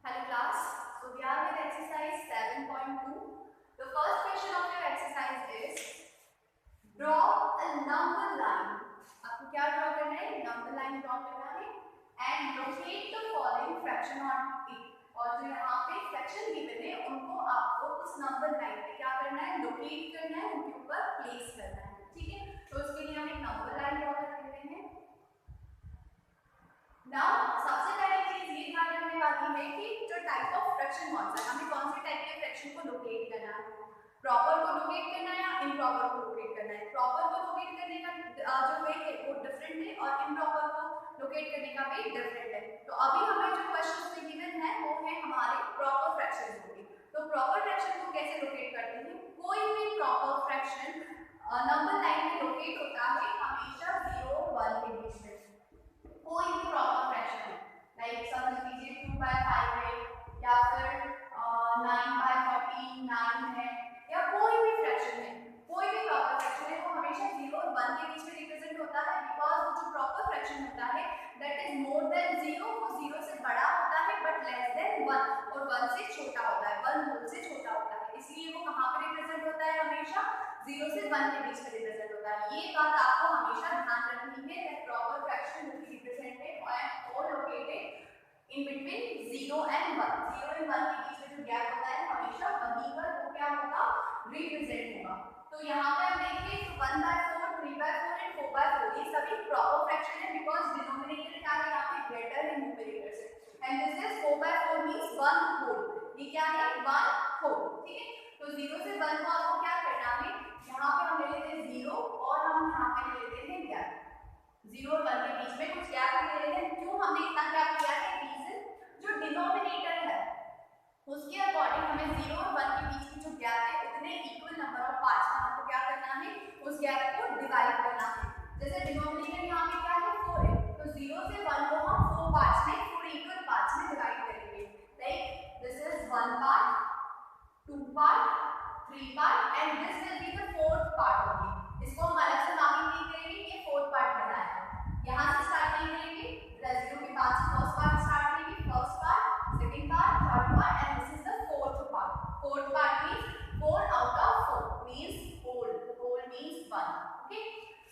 Hello class. So we are with exercise 7.2. The first question of your exercise is draw a number line. आपको क्या draw करना है? Number line draw करना है and locate the following fraction on it. और जो यहाँ पे फ्रैक्शन गिवन है उनको आपको उस नंबर लाइन पे क्या करना है? लोकेट करना है, उनके ऊपर प्लेस करना है. ठीक है, तो उसके लिए हम एक नंबर लाइन ड्रॉ कर देते हैं. नाउ सबसे पहले चीज ये ध्यान रखने वाली है कि जो टाइप ऑफ फ्रैक्शन कौन सा है, हमें कौन से टाइप के फ्रैक्शन को लोकेट करना है. प्रॉपर को लोकेट करना है या इम्प्रॉपर को लोकेट करना है. प्रॉपर को लोकेट करने का जो वे है वो डिफरेंट है और इम्प्रॉपर को लोकेट करने का वे डिफरेंट है. तो अभी हमें जो क्वेश्चन में गिवन है वो है हमारे प्रॉपर फ्रैक्शन होंगे. तो प्रॉपर फ्रैक्शन को कैसे लोकेट करते हैं? कोई भी प्रॉपर फ्रैक्शन नंबर लाइन में लोकेट होता है हमेशा 0 और 1 के बीच में. कोई भी प्रॉपर फ्रैक्शन है, लाइक समझ लीजिए 2/5 है या फिर 9/14 9 है या कोई भी फ्रैक्शन है, कोई भी प्रॉपर फ्रैक्शन है वो हमेशा 0 और 1 के बीच में रिप्रेजेंट होता है. बिकॉज जो प्रॉपर फ्रैक्शन होता है दैट इज मोर देन 0, वो 0 से बड़ा होता है बट लेस देन 1 और 1 से छोटा होता है, 1 होल से छोटा होता है. इसलिए वो कहाँ पे रिप्रेजेंट होता है? हमेशा 0 से 1 के बीच में रिप्रेजेंट होता है. ये बात आपको हमेशा ध्यान रखनी है that proper fraction will be represented और located in between 0 and 1. 0 and 1 के बीच में जो गैप होता है हमेशा वहीं पर वो क्या होगा? रिप्रेजेंट होगा. तो यहाँ पे हम देखिए 1/4 3/4 एंड 4/4 ये सभी प्रॉपर फ्रैक्शन है बिकॉज डिनोमिनेटर क्या है यहाँ पे ग्रेटर है न्यूमरेटर से. And this is 4/4 means 1 whole. ये क्या है? 1 होल. ठीक है, तो 0 से 1 को आपको क्या करना है? यहाँ पे हम ले लेते हैं 0 और हम यहाँ पे ले लेते हैं गैप. 0 और 1 के बीच में कुछ गैप ले लेते हैं. क्यों हमने इतना गैप लिया है? रीजन जो डिनोमिनेटर है उसके अकॉर्डिंग हमें 0 और 1 के बीच की जो गैप है उतने इक्वल नंबर ऑफ पार्ट्स में हमको क्या करना है? उस गैप को डिवाइड करना है. जैसे डिनोमिनेटर यहाँ पे क्या है? 4 है, तो 0 से 1 को हम 4 पार्ट्स में 4 इक्वल पार्ट्स में डिवाइड करेंगे. Like this is 1 part 2 part 3 part and this will be the 4th part होगी. इसको हम अलग से मार्किंग नहीं करेंगे, ये 4th पार्ट बनाया है. यहाँ से स्टार्ट नहीं करेंगे, रेजिड्यू के बाद से फर्स्ट पार्ट स्टार्ट करेंगे. First part, second part, third part and this is the 4th part. 4th part means 4 out of 4 means whole. Whole means 1. Okay,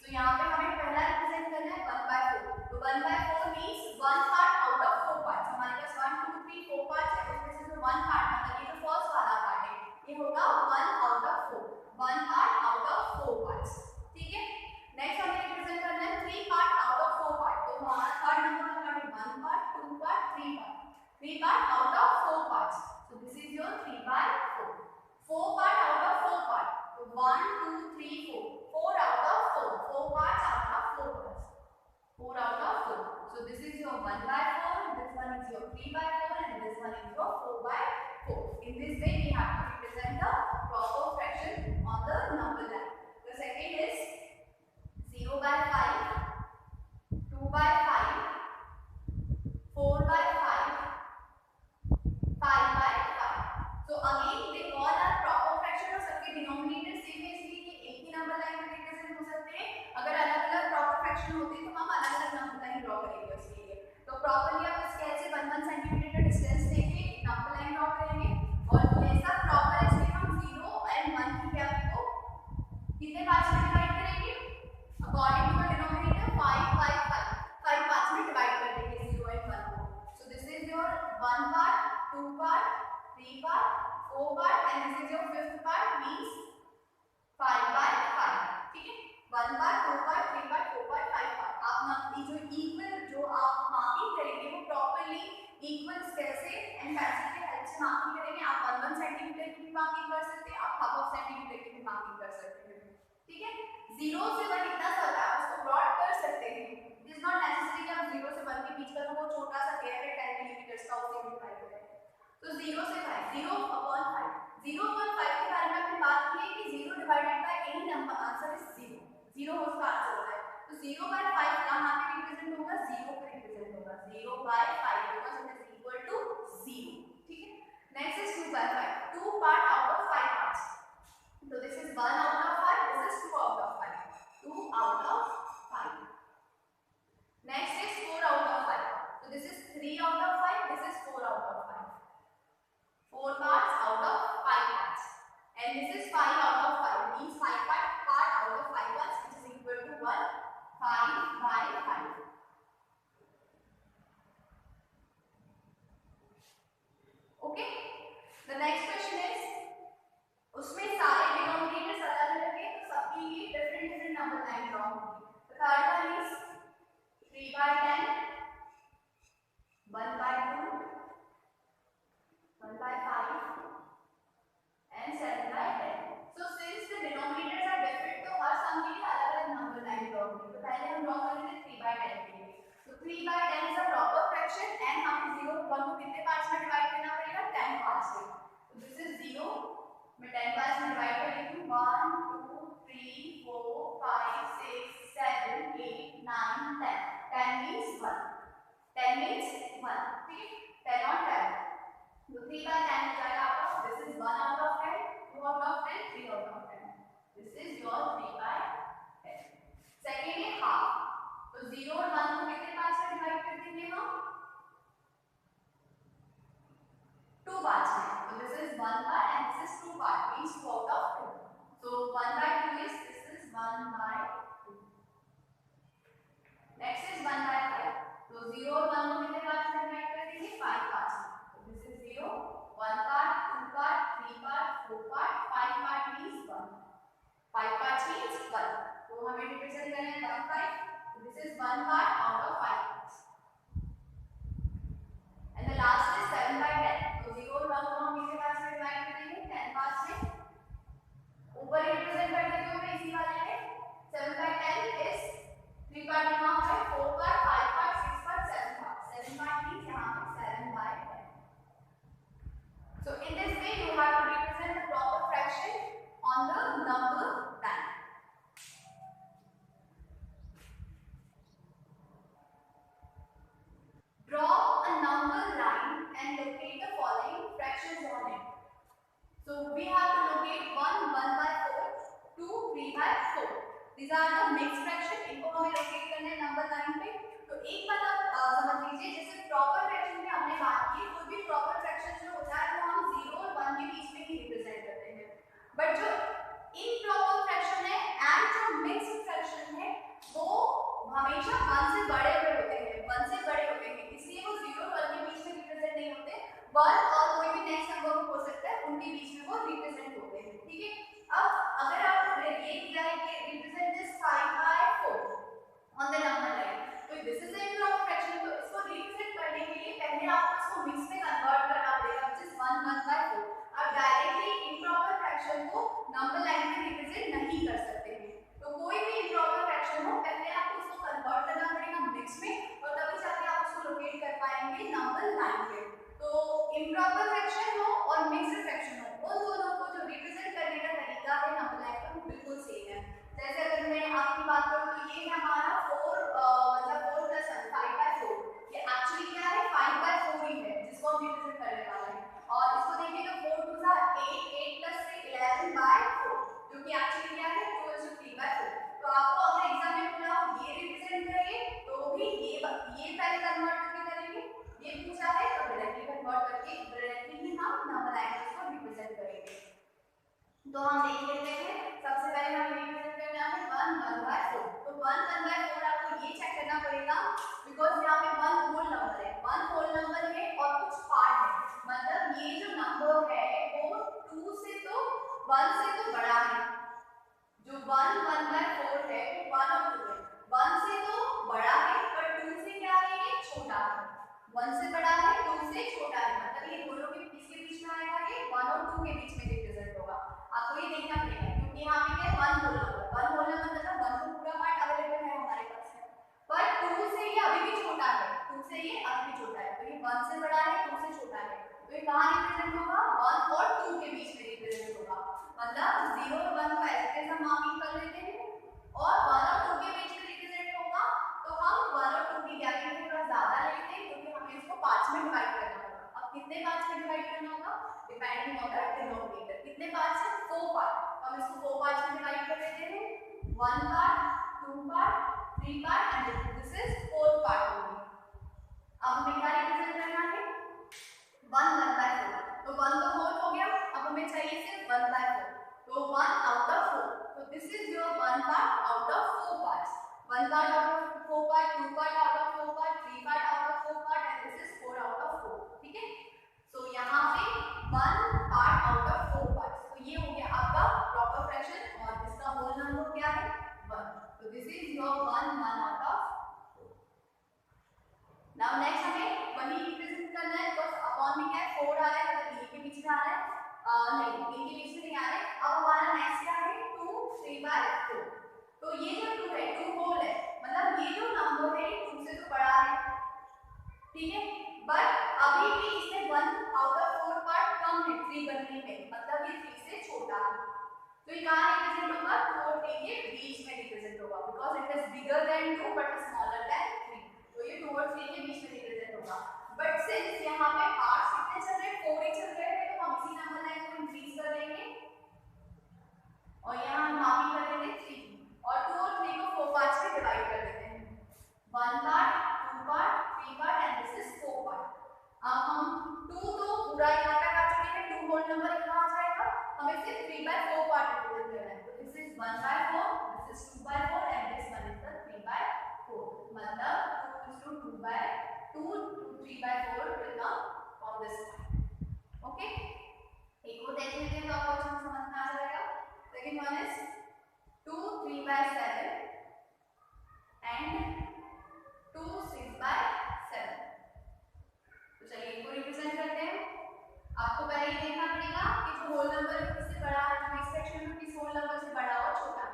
so यहाँ पे हमें पहला रिप्रेजेंट करना है 1/4. तो 1/4 means 1 part out of 4 parts. हमारे पास 1 2 3 4 parts है, उसमें से जो 1 पार्ट मतलब ये जो फर्स्ट वाला पार्ट है ये होगा 1 out of 4. 1 part out of 4 parts. ठीक है, नेक्स्ट हमें रिप्रेजेंट करना है 3 पार्ट आउट ऑफ 4 पार्ट. तो हमारा थर्ड नंबर का है 1 part 2 part 3 part. 3 part out of 4 parts. So this is your 3/4. 4 part out of 4 part. So 1 2 3 4. 4 out of 4. 4 parts out of 4 parts. 4 out of 4. So this is your 1/4. This one is your 3/4 and this one is your 4/4. In this way we have to represent the proper fraction on the number line. The second is 0/5, 2/5, 4/5, 5/5. So again they all are proper fraction और सबके denominator same है, इसलिए ये एक ही number line में represent हो सकते हैं. अगर अलग-अलग प्रॉपर फ्रैक्शन होते तो हम अलग-अलग नंबर लाइन ड्रॉ करेंगे उसके लिए. तो प्रॉपर्ली आप स्केल से 1 सेंटीमीटर का डिस्टेंस लेके नंबर लाइन ड्रॉ करेंगे और जैसा प्रॉपर है इसमें हम 0 एंड 1 की गैप को कितने पार्ट्स में डिवाइड करेंगे? According to the denominator 5/5 5 parts में डिवाइड कर देंगे 0 एंड 1 को. So this is your 1 part 2 part 3 part 4 part and this is your 5th part means 5/5. ठीक है, 1 part 2 part 3 part 4 part 5 part. आप जो इक्वल जो आप मार्किंग करेंगे वो प्रॉपर्ली इक्वल स्केल से एंड पेंसिल के हेल्प से मार्किंग करेंगे. आप 1 सेंटीमीटर की भी मार्किंग कर सकते हैं, आप हाफ सेंटीमीटर की भी मार्किंग कर सकते हैं. ठीक है, 0 से 1 इतना सा होता है, आप उसको ब्रॉड कर सकते हैं. इट इज नॉट नेसेसरी कि आप 0 से 1 के बीच का जो वो छोटा सा गैप है 10 मिलीमीटर का उसे डिवाइड करें. तो 0 से 5 0/5 0/5 के बारे में हमने बात की है कि 0 divided by any number answer is 0. 0 उसका आंसर होता है. तो 0/5 यहाँ पे रिप्रेजेंट होगा 0 पे रिप्रेजेंट होगा 0/5 होगा, so it is equal to 0. ठीक है, next is 2/5. 2 part out of 5 parts. तो this is 1 out of 5, this is 2 out of 5. 2 out of 5. Next is 4 out of 5. So this is 3 out of 5, this is 4 out of 5. Number line draw होगी। Third one is 3/10, 1/2, 1/5 and 7/10. So since the denominators are different, तो हर सम के लिए अलग अलग number line draw होगी। तो पहले हम ड्रॉ करेंगे 3/10 के लिए। तो 3/10 is a proper fraction and हमें 0 1 को कितने पार्ट्स में डिवाइड करना पड़ेगा? 10 पार्ट्स में। तो दिस इज 0, मैं 10 पार्ट्स में डिवाइड कर लेती हूँ। 1 2 3 4 5 6 7 8 9 10। 10 means 1, 10 means 1, ठीक है, 10 और 10। तो 3/10 हो जाएगा आपका, this is 1 out of 10, 2 out of 10, 3 out of 10। This is your 3/10। Second है हाफ। तो 0 और 1 को कितने पार्ट्स में डिवाइड कर देंगे हम? 2 पार्ट्स में। तो this is 1 part and this is 2 part, means 2 out of 2। So 1/2 is this is 1/2। Next is 1/5। तो 0 और 1 को कितने पार्ट्स में डिवाइड कर देंगे? 5 पार्ट्स में। तो this is 0, 1 part, 2 part, 3 part, 4 part, 5 part means 1. 5 parts means 1. तो हमें रिप्रेजेंट करना है 1/5. So this is 1 part out of 5 parts. And the last is 7/10. तो 0 और 1 को हम कितने पार्ट्स में डिवाइड करेंगे? 10 पार्ट्स में। ऊपर रिप्रेजेंट कर देती हूँ मैं इसी वाले में। 7/10 is 3 part यहाँ है, 4 part, 5 part, 6 part, 7 part. 7 part means यहाँ पे 7/10. So in this way you have to represent the proper fraction on the number line. Draw a number line and locate the following fractions on it. So we have to locate 1 1/4, 2 3/4. These are the mixed fraction. इनको हमें locate करना है number line पे। तो एक बात आप समझ लीजिए, जैसे proper fraction में हमने बात की, कोई भी proper fraction जो होता है वो हम 0 और 1 के बीच में ही रिप्रेजेंट करते हैं। बट जो improper fraction है एंड जो mixed fraction है वो हमेशा 1 से बड़े होते हैं, 1 से बड़े होते हैं, इसलिए वो 0 और 1 के बीच में रिप्रेजेंट नहीं होते। 1 और कोई भी नेक्स्ट नंबर हो सकता है, उनके बीच में वो रिप्रेजेंट होते हैं, ठीक है। अब अगर आप ये दिया है कि represent this 5/4 on the number line, तो this is the improper fraction। तो इसको रिप्रेजेंट करने के लिए पहले आपको इसको मिक्स में कन्वर्ट करना पड़ेगा, व्हिच इज 1 1/4। आप डायरेक्टली improper fraction को नंबर लाइन में रिप्रेजेंट नहीं कर सकते हैं। तो कोई भी improper fraction हो, पहले आपको इसको कन्वर्ट करना पड़ेगा मिक्स में, और तभी जाके आप उसको लोकेट कर पाएंगे नंबर लाइन पे। तो improper fraction हो और mixed fraction हो, उन दोनों को जो रिप्रेजेंट करने का तरीका है नंबर लाइन पर वो बिल्कुल सेम है। जैसे अगर मैं आपकी बात करूं तो ये है हमारा 4 मतलब 4 + 1 5/4। ये एक्चुअली क्या है? 5/4 ही है जिसको हम रिप्रेजेंट करने वाले हैं। और इसको देखिए तो 4 2 8, 8 + 3 11/4, जो कि एक्चुअली क्या है? 2 = 3/4। तो आपको अगर एग्जाम में पूछा हो ये रिप्रेजेंट करिए, तो भी ये पहले कन्वर्ट करके करेंगे। ये पूछा है तो डायरेक्टली कन्वर्ट करके डायरेक्टली ही हम नंबर लाइन को रिप्रेजेंट करेंगे। तो हम देख लेते हैं, सबसे पहले हमें रिप्रेजेंट करना है 1 1/4। तो 1 1/4 आपको ये चेक करना पड़ेगा, बिकॉज़ यहाँ पे 1 होल नंबर है, 1 होल नंबर है और कुछ पार्ट है, मतलब ये जो नंबर है वो 2 से तो 1 से तो बड़ा है। जो 1 1/4 है वो 1 और 2 है, 1 से तो बड़ा है पर 2 से क्या है? ये छोटा है। 1 से बड़ा है, 2 से छोटा है, मतलब ये दोनों के बीच में आएगा, ये 1 और 2 के बीच में रिप्रेजेंट होगा। आपको ये देखना पड़ेगा, क्योंकि यहाँ पे क्या है? 1 होल नंबर मतलब 1 तो पूरा पार्ट अवेलेबल है हमारे पास है, पर 2 से ये अभी भी छोटा है, 2 से ये अभी भी छोटा है। तो ये 1 से बड़ा है, 2 से छोटा है, तो ये कहाँ रिप्रेजेंट होगा? 1 और 2 के बीच में रिप्रेजेंट होगा। मतलब 0 और 1 को ऐसे हम मार्किंग कर लेते हैं, और 1 और 2 के बीच में रिप्रेजेंट होगा तो हम 1 और 2 की वैल्यू थोड़ा ज्यादा लेते हैं, क्योंकि हमें इसको पार्ट्स में डिवाइड करना होगा। अब कितने पार्ट्स में डिवाइड करना होगा? Depending on the denominator. कितने पार्ट्स हैं? 4 पार्ट। हम इसको 4 पार्ट्स में डिवाइड कर देते हैं, 1 part, 2 part, 3 part and this is 4th part होगी। अब हमें क्या रिप्रेजेंट करना है? 1 1/4। तो 1 तो होल हो गया, अब हमें चाहिए सिर्फ 1/4। तो 1 आउट ऑफ 4। तो this is your 1 part out of 4 parts. 1 part out of 4 part, 2 part out of 4 part, 3 part out of 4 part and this is 4 out of 4, ठीक है। सो यहाँ पे 1 part out of 4 parts, तो ये हो गया आपका प्रॉपर फ्रैक्शन और इसका होल नंबर क्या है? 1। So this is your 1 out of 4. Now next हमें वही रिप्रेजेंट करना है, बिकॉज अपॉन में क्या है 4 आ रहा है, मतलब ये के बीच में आ रहा है, नहीं इनके बीच में नहीं आ रहा है। अब हमारा नेक्स्ट क्या है 2 3/4। तो ये जो 2 है 2 होल है, मतलब ये जो नंबर है 2 से तो बड़ा है, ठीक है, बट अभी भी इसमें 1 आउट ऑफ 4 पार्ट कम है 3 बनने में, मतलब ये 3 से छोटा है। तो ये कहाँ रिप्रेजेंट होगा 4 3 के बीच में रिप्रेजेंट होगा, because it is bigger than 2 but smaller than 3। तो ये 2 और 3 के बीच में रिप्रेजेंट होगा। बट सिंस यहाँ पे पार्ट्स कितने चल रहे हैं 4 ही चल रहे हैं, तो हम इसी नंबर लाइन को इंक्रीज कर देंगे और यहाँ हम कॉपी कर देंगे 3 और 2 और 3 को 4 पार्ट्स में डिवाइड कर देते हैं, 1 part 2 part 3 part and this is 4 part. अब हम 2 तो पूरा यहाँ तक आ चुके हैं, 2 होल नंबर यहाँ आ जाएगा, हमें सिर्फ 3/4 पार्ट रिप्रेजेंट करना है। तो this is 1/4, this is 2/4 and this one is the 3/4, मतलब 2 is to 2/2 to 3/4 will come from this point. Okay, एक को देख लेते हैं तो आपको अच्छे से समझ में आ जाएगा। Second one is 2 3/7 and 2 6/7। तो चलिए इनको रिप्रेजेंट करते हैं। आपको पहले ही देखना पड़ेगा कि जो होल नंबर है किससे बड़ा है, जो नेक्स्ट सेक्शन में किस होल नंबर से बड़ा और छोटा है।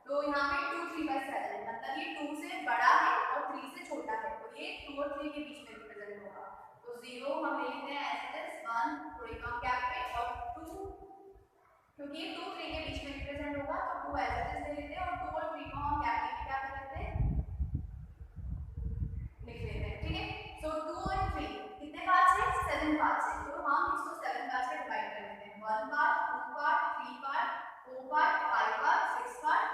तो यहाँ पे 2 3/7 है, मतलब ये 2 से बड़ा है और 3 से छोटा है, तो ये 2 और 3 के बीच में रिप्रेजेंट होगा। तो 0 हम ले लेते हैं एज 1 थोड़ी कम गैप पे, और 2 क्योंकि ये 2 3 के बीच में रिप्रेजेंट होगा तो 2 एज ले लेते हैं, और 2 और 3 को हम गैप लेके क्या करते हैं लिख लेते हैं, ठीक है। सो 2 और 3 कितने पार्ट्स हैं 7 पार्ट्स हैं, तो हम इसको 7 पार्ट्स में डिवाइड कर लेते हैं, 1 part 2 part 3 part 4 part 5 part 6 part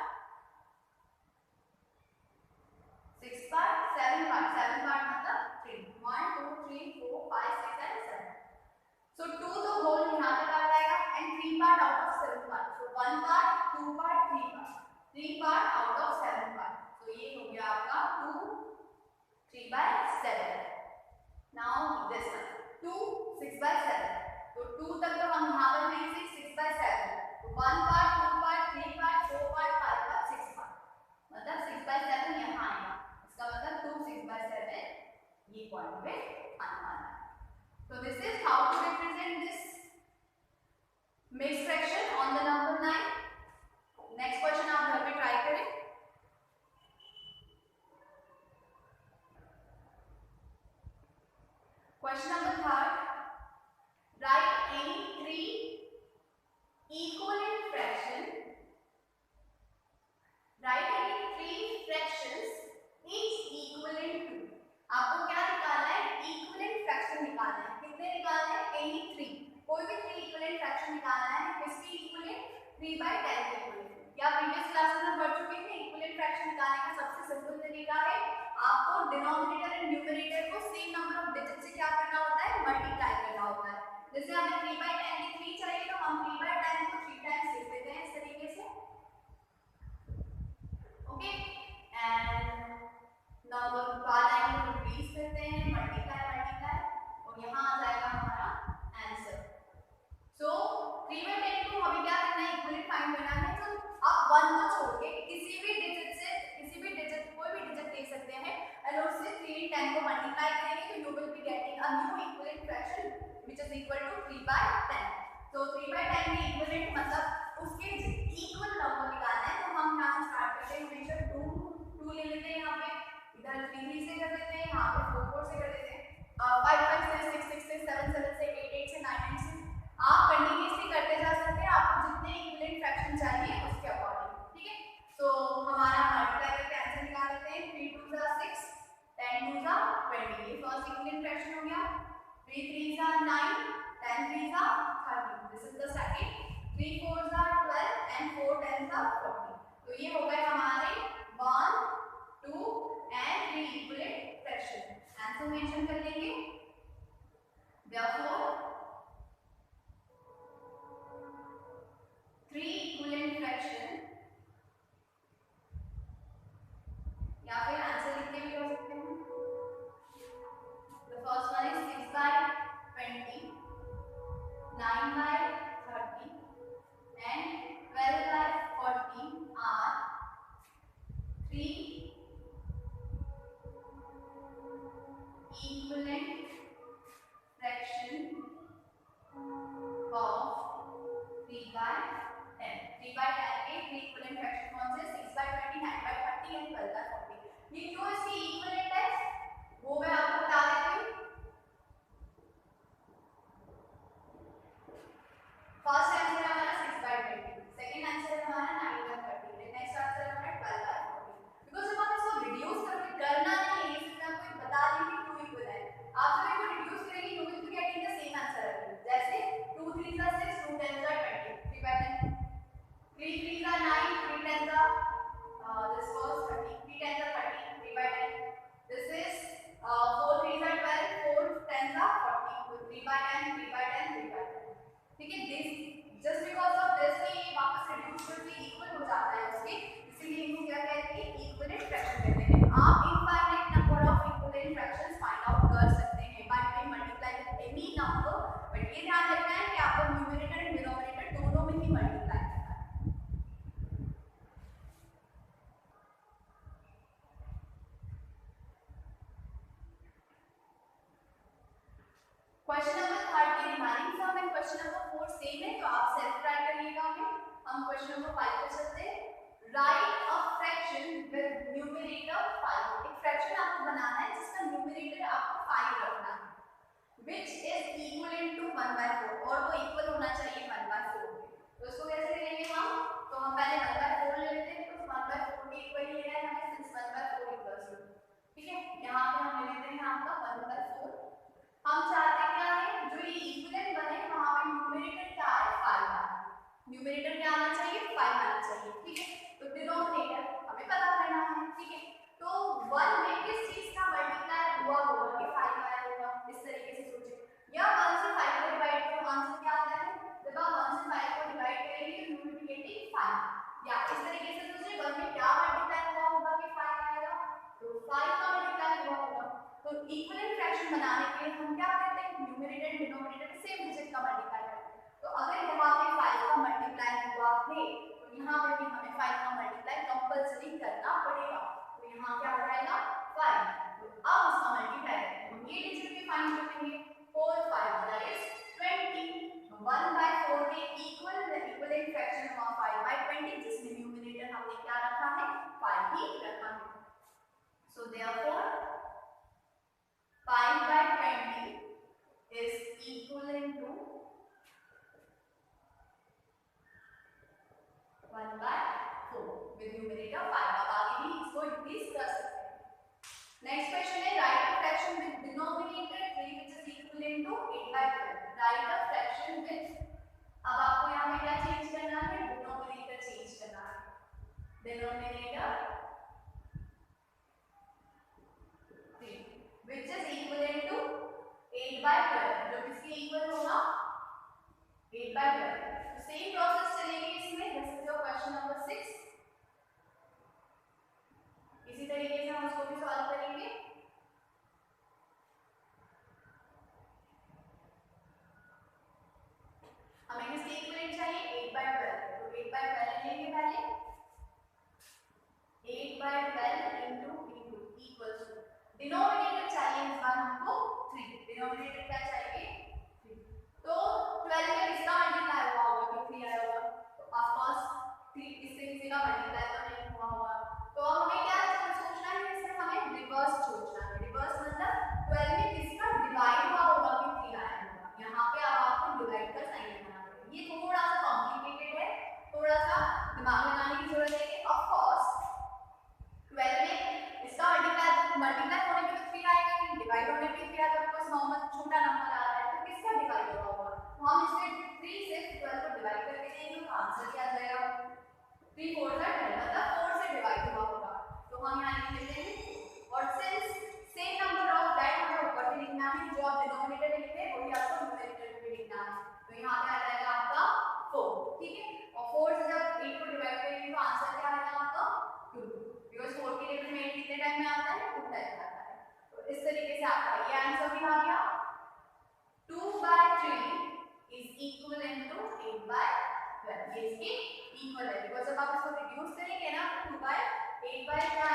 6 part 7 part, 7 part मतलब 3 1 2 3 4 5 6 एंड 7। सो 2 तो होल यहाँ तक आ जाएगा and 3 part out of 7 part, so 1 part 2 part 3 part out of 7 part, तो ये हो गया आपका 2 3/7। नाउ दिस वन 2 6/7, तो 2 तक तो हम यहाँ पर नहीं से 6/7, तो 1 part 2 part 3 part 4 part 5 part 6 part, मतलब 6/7 यहाँ आएगा, इसका मतलब 2 6/7 ये पॉइंट पे आने वाला है। So this is how to represent this mixed fraction on the number 9. Next question आप घर पे ट्राई करें। Question number 3, write any 3 equivalent fraction. Write any 3 fractions each equivalent to. आपको क्या निकालना है इक्विवेलेंट फ्रैक्शन निकालना है, कितने निकालना है एनी 3, कोई भी 3 इक्विवेलेंट फ्रैक्शन निकालना है, किसकी इक्विवेलेंट 3/10 के इक्विवेलेंट। या प्रीवियस क्लासेस में पढ़ चुके थे इक्विवेलेंट फ्रैक्शन निकालने का सबसे सिंपल तरीका है आपको डिनोमिनेटर एंड न्यूमरेटर को सेम नंबर ऑफ डिजिट से क्या करना होता है मल्टीप्लाई करना होता है। जैसे हमें 3/10 की 3 चाहिए तो हम 3/10 को 3 टाइम्स लिख देते हैं इस तरीके से, ओके, एंड नंबर का लाइन को इंक्रीज करते हैं मल्टीप्लाई और यहाँ आ जाएगा हमारा आंसर। सो 3/10 को अभी क्या करना है इक्विवेलेंट फाइंड करना है, तो आप 1 को छोड़ के किसी भी डिजिट कोई भी डिजिट ले सकते हैं और उससे 3 10 को मल्टीप्लाई करेंगे तो you will be getting a new equivalent fraction which is equal to 3/10। तो 3/10 की इक्विवेलेंट मतलब उसके इक्वल नंबर निकालना है, तो हम यहाँ से स्टार्ट करते हैं, हमेशा 2 ले लेते हैं, यहाँ पे इधर 3 से कर देते हैं, यहाँ पे 4 से कर देते हैं, 5 से 6 से 7 से 8 से 9 से आप कंटिन्यूअसली करते जा सकते हैं, आपको जितने इक्विवेलेंट फ्रैक्शन चाहिए उसके अकॉर्डिंग, ठीक है। सो हमारा मल्टीप्लाई करके आंसर निकाल लेते हैं, 3 2 6 10 2 20, ये फर्स्ट इक्विवेलेंट फ्रैक्शन हो गया, 3 3 9 10 3 30, this is the second, 3 4 12 and 4 10 40। तो ये हो गए हमारे 1 2 and 3 equivalent fraction। Answer mention कर लेंगे, therefore 3 equivalent fraction, या फिर आंसर लिख के भी कर सकते हैं। The first one is 6/20, 9/30 and 12/40 are equivalent fraction of 3 by 10. 3 by 10 के equivalent fraction कौन से 6 by 20, 9 by 30 and 12 by 40. ये क्यों इसकी equivalent है वो मैं आपको बता देती हूँ. फर्स्ट आंसर है हमारा 6 by 20, सेकंड आंसर है हमारा 9 by 30, नेक्स्ट आंसर है हमारा 12 by 40. बिकॉज़ जब आप इसको रिड्यूस करना नहीं है, ये मैं आपको बता रही हूँ कि 2 इक्वल है. आप जब इसको रिड्यूस करेंगे you will be getting the same answer. जैसे 2 3 का 6, 2 10 का 20, 3 by 10, 3 3 का 9, 3 10 का this was 30, 3 10 का 30, 3 by 10. This is 4 3 का 12, 4 10 का 40, 3 by 10, 3 by 10, 3 by 10. ठीक है, this just because of this कि ये वापस रिड्यूस करके इक्वल हो जाता है उसके, इसीलिए इनको क्या कहते हैं इक्विवेलेंट फ्रैक्शन कहते हैं. आप infinite number of equivalent fractions find out कर सकते हैं by doing multiply with any number, but ये ध्यान रखना है कि आपको न्यूमरेटर एंड डिनोमिनेटर दोनों में ही मल्टीप्लाई करना है. क्वेश्चन नंबर 3 की remaining sum and question number 4 same है, तो आप सेल्फ ट्राई करिएगा. हम क्वेश्चन नंबर 5 पे चलते हैं. Right a fraction with numerator 5. एक फ्रैक्शन आपको बनाना है जिसका न्यूमरेटर आपको 5 रखना है, which is equivalent to 1/4, और वो इक्वल होना चाहिए 1/4 के. तो इसको कैसे लेंगे हम, तो हम पहले 1/4 ले लेते हैं, बिकॉज़ 1/4 के इक्वल ही है हमें, सिंस 1/4 इक्वल्स टू. ठीक है, यहाँ पे हम ले लेते हैं आपका 1/4. हम चाहते क्या है, जो ये इक्विवेलेंट बने वहां पे न्यूमरेटर क्या है 5 है. न्यूमरेटर क्या आना चाहिए 5 आना चाहिए. ठीक है, तो डिनोमिनेटर हमें पता करना है. ठीक है, तो 1 में किस चीज का मल्टीप्लाई हुआ होगा कि 5 आया होगा. इस तरीके से सोचिए, या 1 से 5 को डिवाइड करो, आंसर क्या आता है. जब आप 1 से 5 को डिवाइड करेंगे तो यू विल बी गेटिंग 5. या इस तरीके से सोचिए 1 में क्या मल्टीप्लाई हुआ होगा कि 5 आएगा, तो 5 का मल्टीप्लाई हुआ होगा. तो इक्विवेलेंट फ्रैक्शन बनाने के लिए हम क्या करते हैं, न्यूमरेटर एंड डिनोमिनेटर के सेम डिजिट का मल्टीप्लाई करते हैं. तो अगर यहाँ पे 5 का मल्टीप्लाई हुआ है तो यहाँ पे भी हमें 5 का मल्टीप्लाई कंपल्सरी करना पड़ेगा. तो यहाँ क्या हो जाएगा 5. तो अब उसका मल्टीप्लाई करें, हम ये डिजिट भी फाइंड करेंगे. 4 5 that is 20. 1/4 के इक्विवेलेंट फ्रैक्शन हुआ 5/20, जिसमें न्यूमरेटर हमने क्या रखा है 5 ही रखा है. So therefore 5/20 is equivalent to 1/4 with numerator 5. अब आगे भी इसको इंक्रीज कर सकते हैं. नेक्स्ट क्वेश्चन है right a fraction with denominator 3 which is equivalent to 8/12. Right a fraction with, अब आपको यहाँ पे क्या चेंज करना है, डिनोमिनेटर चेंज करना है. Denominator 3 which is equivalent to 8/12, जो किसके इक्वल होगा 8/12. तो सेम प्रोसेस चलेगी इसमें. This is your question number 6. इसी तरीके से हम उसको भी सॉल्व करेंगे. हमें किसके इक्वलेंट चाहिए 8/12, तो 8/12 लेंगे पहले. 8/12 into equals to डिनोमिनेटर चाहिए इस बार हमको 3. डिनोमिनेटर क्या चाहिए 3. तो 12 में किसका मल्टीप्लाई हुआ होगा कि 3 आया होगा, तो ऑफ कोर्स 3 इससे किसी का मल्टीप्लाई तो नहीं हुआ होगा. तो अब हमें क्या सोचना है, इसमें हमें रिवर्स सोचना है. रिवर्स मतलब 12 में किसका डिवाइड हुआ होगा कि 3 आया होगा. यहाँ पे अब आपको डिवाइड का साइन लगाना पड़ेगा. ये थोड़ा सा कॉम्प्लिकेटेड है, थोड़ा सा दिमाग लगाने की जरूरत है. ऑफ कोर्स 12 में इसका मल्टीप्लाई होने पे तो 3 आएगा, डिवाइड होने पे 3 आएगा, बिकॉज़ नॉर्मल छोटा नंबर आ रहा है. तो किसका डिवाइड होगा, तो हम इसमें 3 से 12 को डिवाइड करके देंगे तो आंसर क्या आ जाएगा 3 4 का 12, मतलब 4 से डिवाइड हुआ होगा. तो हम यहाँ लिख लेते हैं. और since same number of that हमें ऊपर भी लिखना है, जो आप डिनोमिनेटर में लिखते हैं वही आपको न्यूमरेटर में लिखना है. तो यहाँ पे आ जाएगा आपका 4. ठीक है, और 4 से जब 8 को डिवाइड करेंगे तो आंसर क्या आएगा आपका 2, बिकॉज़ 4 के लिए में 8 कितने टाइम में आता है 2 टाइम आता है. तो इस तरीके से आपका ये आंसर भी आ गया. 2/3 is equivalent to 8/12. ये इसके इक्वल है, बिकॉज़ जब आप इसको रिड्यूस करेंगे ना 2/8 8 बाय क्या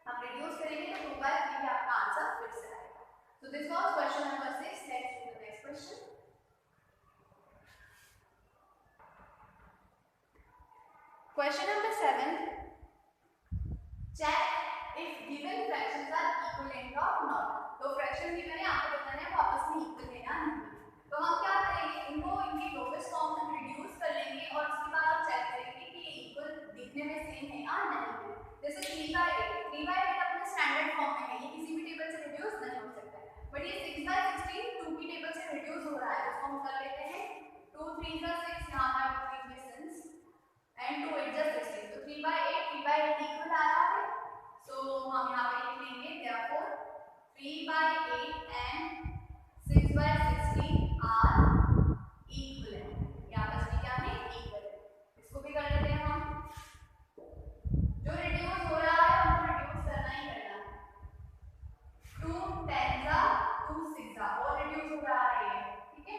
हम रिड्यूस करेंगे तो 2 बाय 3 आपका आंसर फिर से आएगा। So this was question number 6। Let's do the next question. Question number 7. Check if given fractions are equivalent or not. तो फ्रैक्शन गिवन है, आपको बताना है वो आपस में इक्वल है या नहीं। तो हम क्या करेंगे, इनको इनके लोवेस्ट फॉर्म तक रिड्यूस कर लेंगे और उसके बाद आप चेक करेंगे कि ये इक्वल दिखने में सेम है या नहीं। जैसे 3/8 अपने स्टैंडर्ड फॉर्म में है, ये किसी भी टेबल से रिड्यूस नहीं हो सकता है, बट ये 6/16 2 की टेबल से रिड्यूस हो रहा है, उसको हम कर लेते हैं 2 3 का 6 यहाँ पर डिफरेंस and 2 8 just 16, तो 3/8 इक्वल आ रहा है। सो हम यहाँ पे लिख लेंगे therefore 3/8 and 6/16 are equivalent। यहाँ पर क्या है, इक्वल है। इसको भी कर लेते हैं हम। जो रिड्यूस हो रहा है हमको रिड्यूस करना ही करना है। 2 10 2 6 और रिड्यूस हो रहा है ये, ठीक है।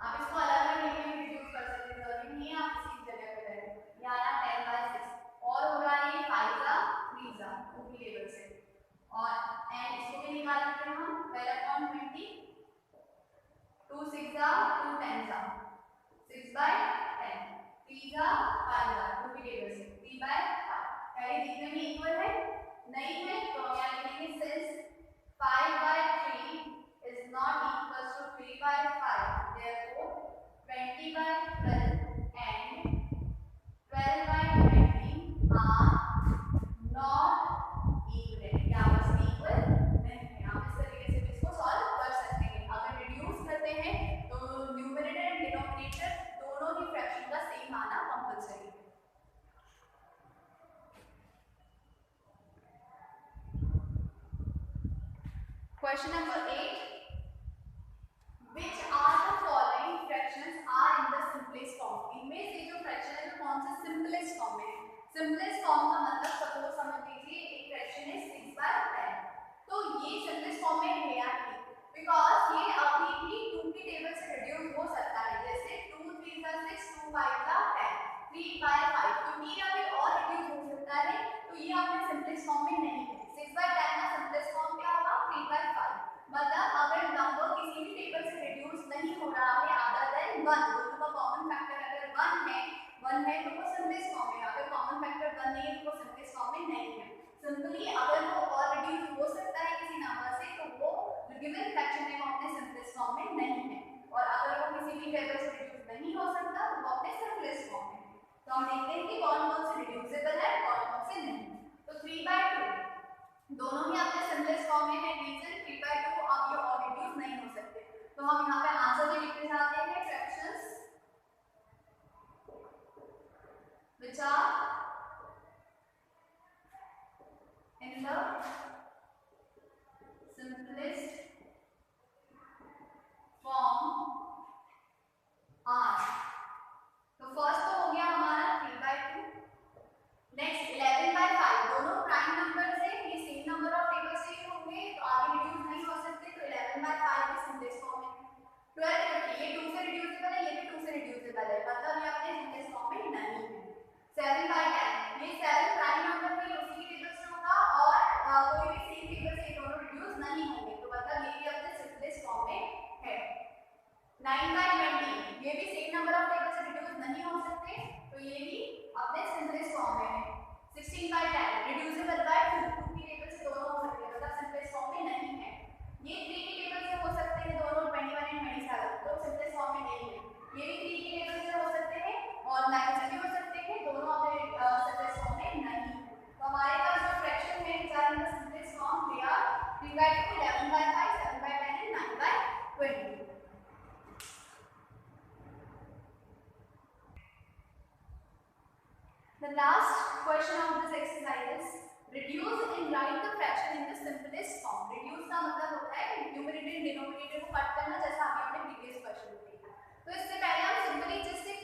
आप इसको अलग अलग लिखके रिड्यूस कर सकते हैं, जरूरी नहीं है आप इसी जगह पे करें। यहाँ आया 10/6 और हो रहा है 5 3 2 की टेबल से, और एंड इसको भी निकाल लेते हैं हम 12/20 2 6 2 10 6/10 3 5 2 की टेबल से 3/5। क्या ये दिखने में इक्वल है? नहीं है, तो हम यहाँ लिखेंगे since 5/3 is not equal to 3/5, therefore 20/12 and 12/20 are not equivalent। क्या आपस में इक्वल नहीं है। आप इस तरीके से भी इसको सॉल्व कर सकते हैं। अगर रिड्यूस करते हैं तो न्यूमरेटर एंड डिनोमिनेटर दोनों ही फ्रैक्शन का सेम आना कंपलसरी है। Question number 8. Which are the following fractions are in the simplest form? इनमें से जो फ्रैक्शन है वो कौन सा सिंपलेस्ट फॉर्म में है? सिंपलेस्ट फॉर्म का मतलब सपोज समझ लीजिए एक फ्रैक्शन है 6/10, तो ये सिंपलेस्ट फॉर्म में है या नहीं, बिकॉज ये अभी भी 2 की टेबल से रिड्यूस हो सकता है। जैसे 2 3 का 6 2 5 का 10 3/5, तो ये अभी और रिड्यूस हो सकता है, तो ये आपके सिंपलेस्ट फॉर्म में नहीं है। 6/10 का सिंपलेस्ट फॉर्म क्या होगा? 3/5। मतलब अगर नंबर किसी भी टेबल से रिड्यूस नहीं हो रहा है अदर देन 1, दोनों का कॉमन फैक्टर अगर 1 है तो वो सिंपलेस्ट फॉर्म में, अगर कॉमन फैक्टर 1 नहीं है तो वो सिंपलेस्ट फॉर्म में नहीं है। सिंपली अगर वो और रिड्यूस हो सकता है किसी नंबर से तो वो जो गिवन फ्रैक्शन है वो अपने सिंपलेस्ट फॉर्म में नहीं है, और अगर वो किसी भी टेबल से रिड्यूस नहीं हो सकता तो वो अपने सिंपलेस्ट फॉर्म में है। तो हम देखते हैं कि कौन कौन से रिड्यूसेबल है कौन कौन से नहीं। तो 3/2 दोनों ही अपने सिंपलेस्ट फॉर्म में है। रीजन 3/2 अब ये और रिड्यूस नहीं हो सकते, तो हम यहाँ पे आंसर भी लिखने जाते हैं fractions which are in the simplest form are। तो फर्स्ट तो हो गया हमारा 3/2। नेक्स्ट 11/5 दोनों प्राइम नंबर से, ये सेम नंबर ऑफ टेबल से ही होंगे तो आगे रिड्यूस नहीं हो सकते, तो 11/5 के सिंपलेस्ट फॉर्म में। 12/30 ये 2 से रिड्यूसेबल है, ये भी 2 से रिड्यूसेबल है, मतलब ये अपने सिंपलेस्ट फॉर्म में नहीं है। 7/10 ये 7 प्राइम नंबर भी उसी की टेबल से होगा और कोई भी सेम टेबल से दोनों रिड्यूस नहीं होंगे, तो मतलब ये भी अपने सिंपलेस्ट फॉर्म में है। 9/20 ये भी सेम नंबर ऑफ टेबल से रिड्यूस नहीं हो सकते, तो ये भी अपने सिंपलेस्ट फॉर्म में है। 16/10 रिड्यूसेबल बाय 2 की टेबल से दोनों हो सकते हैं, मतलब सिंपलेस्ट फॉर्म में नहीं है। ये 3 की टेबल से हो सकते हैं दोनों 21 एंड 27, तो सिंपलेस्ट फॉर्म में नहीं है। ये भी 3 की टेबल से हो सकते हैं और 9 से भी हो सकते हैं, दोनों अपने सिंपलेस्ट फॉर्म में नहीं है। तो हमारे पास जो फ्रैक्शन है चार in the simplest form they are 3/2 11/5 7/10 and 9/20। The last question of this exercise is reduce and write the fraction in the simplest form। reduce का मतलब होता है न्यूमरेटर एंड डिनोमिनेटर को कट करना, जैसा अभी हमने प्रीवियस क्वेश्चन में देखा। तो इससे पहले हम सिंपली जस्ट एक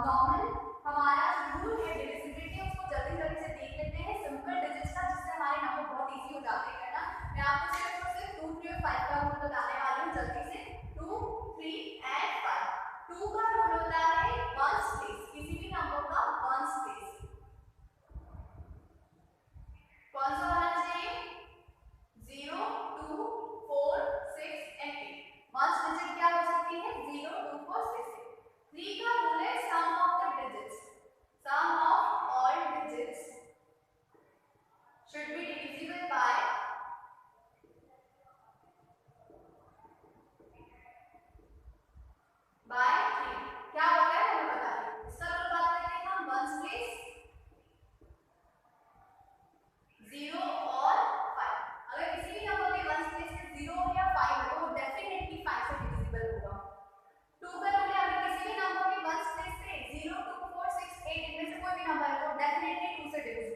नॉर्मल हमारा रूल है डिविजिबिलिटी, उसको जल्दी जल्दी से देख लेते हैं सिंपल डिजिट्स का, जिससे हमारे नंबर बहुत इजी हो जाते हैं करना। मैं आपको सिर्फ और सिर्फ 2 3 और 5 का रूल बताने वाली हूँ जल्दी से। 2 3 एंड 5। 2 का रूल होता है 1 प्लेस, किसी भी नंबर का 1 प्लेस।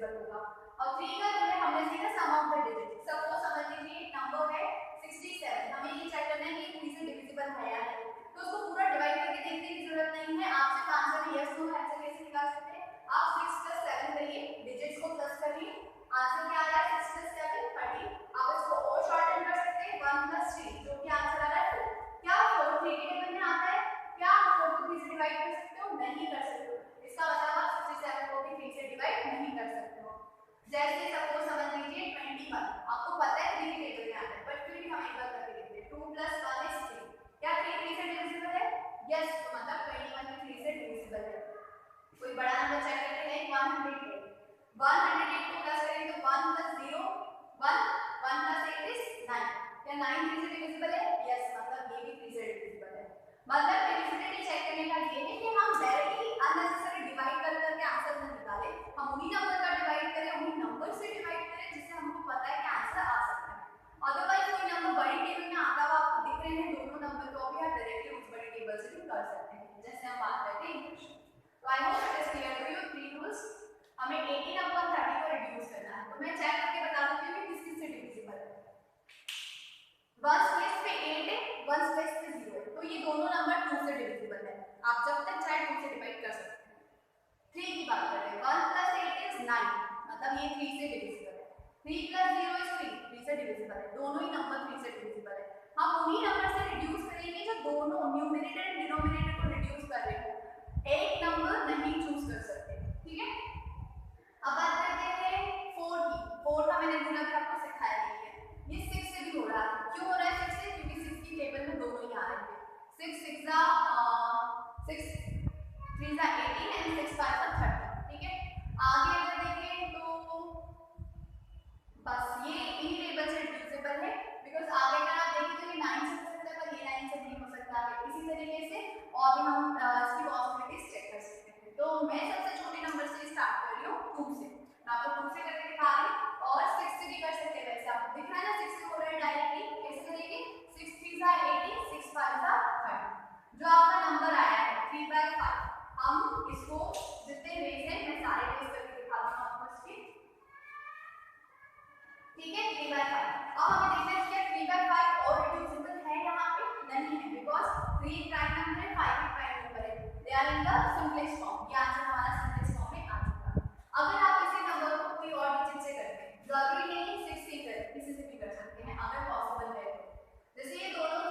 डिविजिबल होगा। और 3 का जो है हमने सीखा सम ऑफ द डिजिट। सपोज समझ लीजिए एक नंबर है 67, हमें ये चेक करना है कि ये 3 से डिविजिबल है या नहीं, तो उसको पूरा डिवाइड करके देखने की जरूरत नहीं है। आप सिर्फ आंसर यस नो आंसर कैसे निकाल सकते हैं, आप 6 + 7 करिए, डिजिट्स को प्लस करिए, आंसर क्या आ रहा है 6 + 7 30। आप इसको और शॉर्टन कर सकते हैं 1 + 3, जो कि आंसर आ रहा है 4। क्या 4 3 के टेबल में आता है, क्या 4 को 3 से डिवाइड कर सकते हो, नहीं कर सकते हो। इसका मतलब आप 67 को भी 3 से डिवाइड नहीं कर सकते हो। जैसे सपोज समझ लीजिए 21, आपको पता है 3 के टेबल में आता है, बट फिर भी हम एक बार करके देखते हैं। 2 + 1 = 3, क्या 3 से डिविजिबल है, यस, तो मतलब 21 भी 3 से डिविजिबल है। कोई बड़ा नंबर चेक करते हैं 108, 108 को प्लस करें तो 1 + 0 1, 1 + 8 is 9, क्या 9 3 से डिविजिबल है, यस, मतलब ये भी 3 से डिविजिबल है। मतलब डिविजिबिलिटी चेक करने का ये है कि हम डायरेक्टली अननेसेसरी डिवाइड कर करके आंसर न निकालें, हम उन्हीं नंबर का डिवाइड करें, उन्हीं नंबर से डिवाइड करें जिससे हमको पता है कि आंसर आ सकता है। अदरवाइज कोई नंबर बड़ी टेबल में आता हुआ आपको दिख रहे हैं दोनों नंबर को भी आप डायरेक्टली उस बड़ी टेबल से भी कर सकते हैं, जैसे हम बात करते हैं इंग्लिश। तो I hope it is clear to you 3 rules. हमें 18/30 को रिड्यूस करना है, तो मैं चेक करके बता देती हूँ कि किस किस से डिविजिबल है। 1 प्लेस पे 8 है, 1 प्लेस पे 0 है, तो ये दोनों नंबर 2 से डिविजिबल है। आप जब तक चाहे 2 से डिवाइड कर सकते हैं। 3 की बात करते हैं, 1 + 8 is 9, मतलब ये 3 से डिविजिबल है। 3 + 0 is 3, 3 से डिविजिबल है, दोनों ही नंबर 3 से डिविजिबल है। हम उन्हीं नंबर से रिड्यूस करेंगे जो दोनों न्यूमरेटर एंड डिनोमिनेटर को रिड्यूस कर रहे हो, एक नंबर नहीं चूज कर सकते, ठीक है। अब बात करते हैं 4 की। 4 का मैंने गुणक आपको सिखाया नहीं है, ये 6 से भी हो रहा है। क्यों हो रहा है 6 से, क्योंकि 6 की टेबल में दोनों ही आ रहे थे। 6 3 = 18 एंड 6 5 = 30, ठीक है। आगे अगर देखें तो बस ये इन टेबल से डिविजिबल है, बिकॉज़ आगे अगर आप देखें तो ये 9 से हो सकता है पर ये 9 से नहीं हो सकता है। इसी तरीके से और भी हम इसकी पॉसिबिलिटीज चेक कर सकते हैं। तो मैं सबसे छोटे नंबर से स्टार्ट कर रही हूँ 2 से, मैं आपको 2 से करके दिखा रही हूँ और 6 से भी कर सकते हैं। वैसे आपको दिख रहा है ना 6 से हो रहा है डायरेक्टली, कैसे करेंगे 6 3 = 18, 6 5 = 30। जो आपका नंबर आया है 3/5, हम इसको जितने रेज हैं मैं सारे रेज करके दिखा दूँ आपको इसके, ठीक है। 3/5। अब हमें देखना है क्या 3/5 और रिड्यूसिबल है यहाँ पे, नहीं है, बिकॉज़ 3 प्राइम नंबर है, 5 भी प्राइम नंबर है, they are in the simplest form. ये आंसर हमारा सिंपलेस्ट फॉर्म में आ चुका है। अगर आप इसी नंबर को कोई और डिजिट से करते हैं, जरूरी नहीं 6 से कर, किसी से भी कर सकते हैं अगर पॉसिबल है तो। जैसे ये दोनों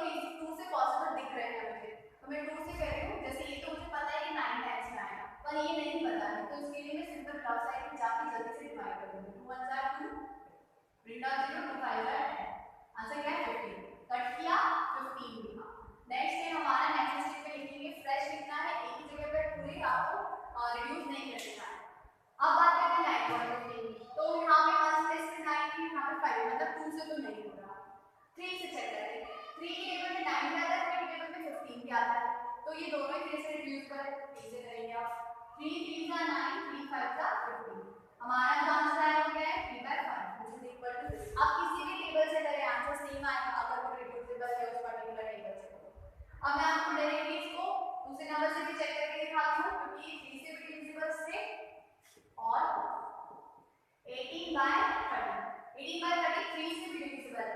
2 से पॉसिबल दिख रहे हैं मुझे, तो मैं 2 से कर रही हूँ। जैसे ये तो मुझे पता है कि 9 टाइम्स में आएगा, पर ये नहीं पता है, तो इसके लिए मैं सिंपल क्रॉस साइड में जाके जल्दी से डिवाइड करूंगी। 2 1 = 2, 3 × 0 2 5 = 10, आंसर क्या है 15। कट किया 15 लिखा। नेक्स्ट है हमारा नेक्स्ट स्टेप पे लिखेंगे फ्रेश लिखना है, एक ही जगह पर पूरे आपको रिड्यूस नहीं कर देना है। अब बात करते हैं 9 वाले की, तो यहाँ पे 1 + 9 है, यहाँ पे 5, मतलब 2 से तो नहीं हो रहा। 3 से चेक करते हैं, 3 की टेबल में 9 भी आता है, 3 की टेबल में 15 भी आता है, तो ये दोनों ही 3 से रिड्यूस करें, 3 से करेंगे आप। 3 3 × 9, 3 5 = 15, हमारा जो आंसर आया वो क्या है 3/5, which is equal to, आप किसी भी टेबल से करें आंसर सेम आएगा अगर वो रिड्यूसिबल है उस पर्टिकुलर टेबल से। अब मैं आपको डायरेक्टली इसको दूसरे नंबर से भी चेक करके दिखाती हूँ, क्योंकि 3 से भी डिविजिबल से और 18/30, 18/30 3 से भी डिविजिबल,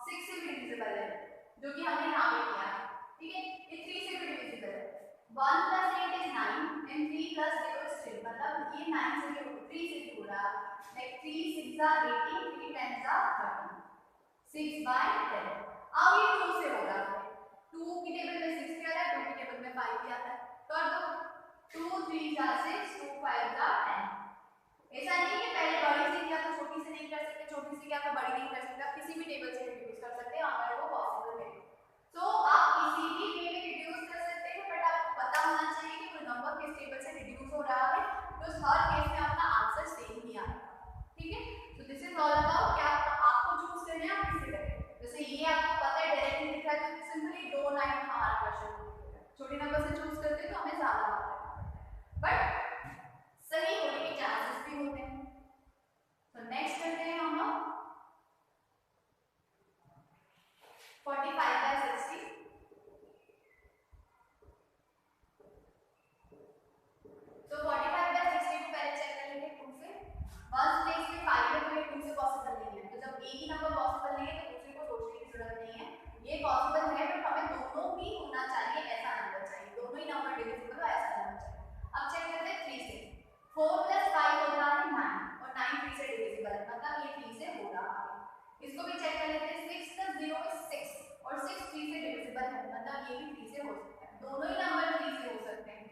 6 से भी डिविजिबल है, जो कि हमने यहाँ पे किया है, ठीक है। ये 3 से भी डिविजिबल है। 1 + 8 is 9 and 3 + 0 is 3, मतलब ये 9 से भी 3 से भी हो रहा है। Like 3 6 = 18, 3 10 = 30, 6/10। अब ये 2 से हो रहा है, 2 की टेबल में 6 भी आता है, 2 की टेबल में 5 भी आता है, कर दो 2 3 × 6, 2 5 = 10। ऐसा नहीं है पहले बड़ी से किया तो छोटी से नहीं कर सकते, छोटी से किया तो बड़ी नहीं कर सकते, आप किसी भी टेबल से रिड्यूस कर सकते हैं अगर वो पॉसिबल है। तो आप किसी भी वे में रिड्यूस कर सकते हैं, बट आपको पता होना चाहिए कि वो नंबर किस टेबल से रिड्यूस हो रहा है, तो हर केस में आपका आंसर सेम ही आएगा, ठीक है। तो दिस इज ऑल अबाउट क्या आपको चूज करना है, आप किसे करें। जैसे ये आपको पता है डायरेक्टली लिखा है, तो सिंपली 2 लाइन हमारा क्वेश्चन छोटे नंबर से चूज करते हैं तो हमें ज्यादा मार्क करना पड़ता है, बट सही होने के चांसेस भी होते हैं। तो नेक्स्ट करते हैं हम लोग 45/60। तो 45/60 को पहले चेक कर लेंगे 2 से। इसको भी चेक कर लेते हैं। 6 + 0 is 6 और 6 3 से डिविजिबल है, मतलब ये भी 3 से हो सकता है, दोनों ही नंबर 3 से हो सकते हैं।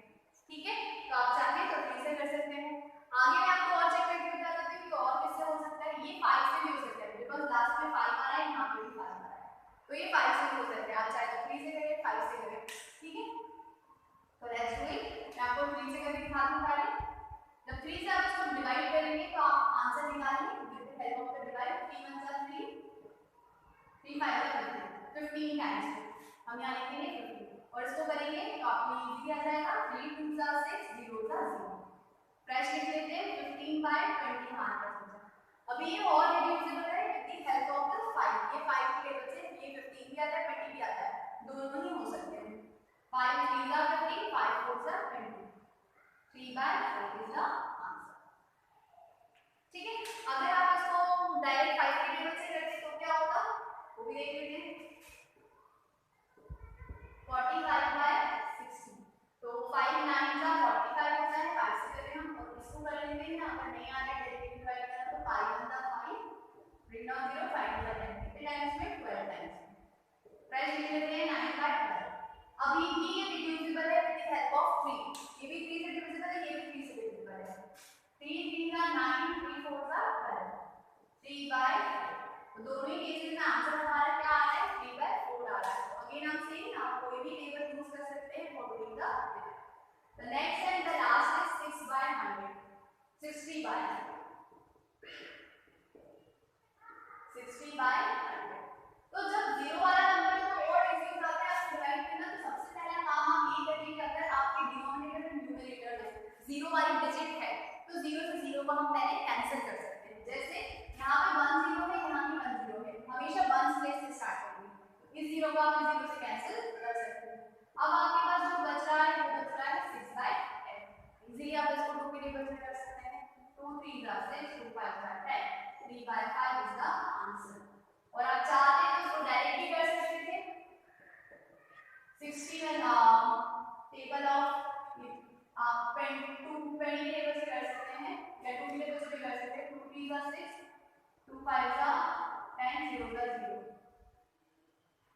ठीक है, तो आप चाहें तो 3 से कर सकते हैं। आगे मैं आपको और चेक करके बता देती हूँ कि और किससे हो सकता है। ये 5 से भी हो सकता है, बिकॉज लास्ट में 5 आ रहा है, यहाँ पे भी 5 आ रहा है, तो ये 5 से भी हो सकता है। आप चाहे तो 3 से करें, 5 से करें। ठीक है, तो लेट्स डू इट। मैं आपको 3 से करके दिखा दूं पहले। जब 3 से आप इसको डिवाइड करेंगे तो आप आंसर निकालेंगे with the help of the divide. 3 × 1 = 3, 3 × 5 = 15 times हम यहाँ लिखेंगे 15 और इसको करेंगे तो आपको इजीली आ जाएगा। 3 × 2 = 6, 0 × 0। फ्रेश लिख लेते हैं 15/20 मान कर समझा। अभी ये और रिड्यूसिबल है with the help of the 5। ये 5 के टेबल से ये 15 भी आता है, 20 भी आता है, दोनों ही हो सकते हैं। 5 × 3 = 15, 5 × 4 = 20, 3/4 is the आंसर। ठीक है, अगर आप इसको डायरेक्ट 5 के टेबल से करते तो क्या होता, वो भी देख लेते हैं। 45/60, तो 5 × 9 = 45 होता है, 5 से करें हम, और इसको कर लेते हैं ना। अगर नहीं आ रहा है डायरेक्ट डिवाइड करना तो 5 × 1 = 5, bring down 0, 5 × 10, कितने टाइम्स में, 12 टाइम्स में। फ्रेश लिख लेते हैं 9/12। अभी भी ये रिड्यूसिबल है विद द हेल्प ऑफ 3। ये भी 3 से डिविजिबल है, ये भी 3 से डिविजिबल है। 3 × 3 = 9, 3 × 4 = 12, 3/4। तो दोनों ही केसेस में आंसर हमारा क्या आ रहा है, 3/4 आ रहा है। तो अगेन हम सेम, आप कोई भी टेबल यूज कर सकते हैं for doing the next and the last is 6/100, 60/100, 60/100। तो जब 0 वाला नंबर को और इजी हो जाता है आप डिवाइड करना, तो सबसे पहला काम हम ये करेंगे कि अगर आपके डिनोमिनेटर में न्यूमरेटर में 0 वाली डिजिट है तो 0 से 0 को हम पहले कैंसिल कर सकते हैं। जैसे यहाँ पे 1 0 है, यहाँ भी 1 0 है, हमेशा 1 प्लेस से स्टार्ट करेंगे, इस 0 को आप 0 से कैंसिल कर सकते हैं। अब आपके पास जो बच रहा है वो बच रहा है 6/10। इजीली आप इसको 2 के टेबल से कर सकते हैं। 2 × 3 = 6, 2 × 5 = 10, 3/5 इज द आंसर। और आप चाहते हैं तो इसको डायरेक्ट भी कर सकते थे। 60 में टेबल ऑफ आप 20 टेबल से कर सकते हैं या 2 टेबल से भी कर सकते हैं। 2 × 3 = 6, 2 × 5 = 10, 0 × 0।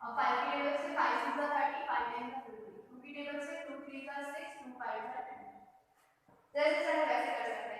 अब 5 के टेबल से 5 × 2 = 30, 5 × 10 = 50। 2 की टेबल से 2 × 3 = 6, 2 × 5 = 10। जैसे चाहे वैसे कर सकते हैं।